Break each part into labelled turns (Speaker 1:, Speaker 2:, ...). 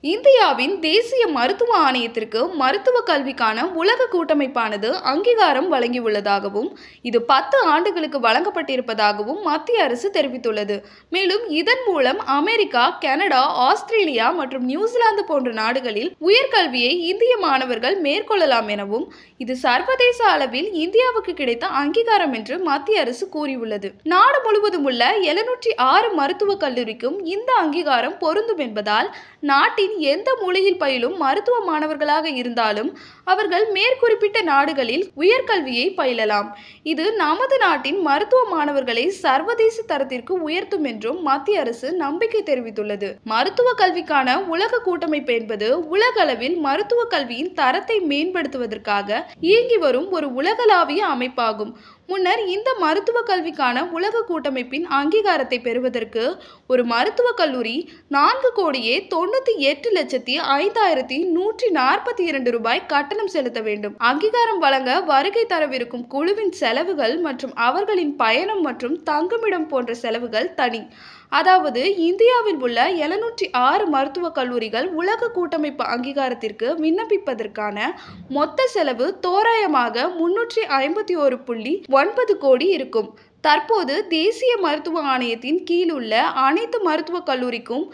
Speaker 1: இந்தியாவின் தேசிய மருத்துவ ஆணையத்திற்கு மருத்துவ கல்விக்கான உலக கூட்டமைப்பானது அங்கீகாரம் வழங்கியுள்ளதாகவும் இது 10 ஆண்டுகளுக்கு வழங்கப்பட்டிருப்பதாகவும் மத்திய அரசு தெரிவித்துள்ளது. மேலும் இதன் மூலம் அமெரிக்கா, கனடா, ஆஸ்திரேலியா மற்றும் நியூசிலாந்து போன்ற நாடுகளில் உயர்கல்வியை இந்திய மாணவர்கள் மேற்கொள்ளலாம் எனவும் இது சர்வதேச அளவில் இந்தியாவுக்கு கிடைத்த அங்கீகாரம் என்று மத்திய அரசு கூறியுள்ளது. நாடு முழுவதும் உள்ள 706 மருத்துவக் கல்லூரிக்கும் இந்த அங்கீகாரம் பொருந்தும் என்பதால் நாட்டின் எந்த மூலையில் பயிலும் மருத்துவ மாணவர்களாக இருந்தாலும் அவர்கள் மேற்குறிப்பிட்ட நாடுகளில் உயர்கல்வியை பயிலலாம். இது நமது நாட்டின் மருத்துவ மாணவர்களை சர்வதேச தரத்திற்கு உயர்த்தும் என்றும் மத்திய அரசு நம்பிக்கை தெரிவித்துள்ளது. மருத்துவ கல்விக்கான உலக கூட்டமைப்பு என்பது உலகளவில் மருத்துவ கல்வியின் தரத்தை மேம்படுத்துவதற்காக இயங்கி வரும் ஒரு உலகளாவிய அமைப்பாகும். முன்னர் இந்த மருத்துவ கல்விக்கான உலக கூட்டமைப்பின் அங்கீகாரத்தை பெறுவதற்கு ஒரு மருத்துவக் கல்லூரி 4,98,05,142 ரூபாய் கட்டணம் செலுத்த வேண்டும். அங்கீகாரம் வழங்க வருகை தரவிருக்கும் குழுவின் செலவுகள் மற்றும் அவர்களின் பயணம் மற்றும் தங்குமிடம் போன்ற செலவுகள் தனி. அதாவது இந்தியாவில் உள்ள 706 மருத்துவக் கல்லூரிகள் உலக கூட்டமைப்பு அங்கீகாரத்திற்கு விண்ணப்பிப்பதற்கான மொத்த செலவு தோராயமாக 351.9 கோடி இருக்கும். தற்போது தேசிய மருத்துவ ஆணையத்தின் கீழ் உள்ள அனைத்து மருத்துவக் கல்லூரிக்கும்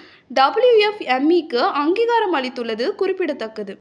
Speaker 1: WFMEக்கு அங்கீகாரம் அளித்துள்ளது குறிப்பிடத்தக்கது.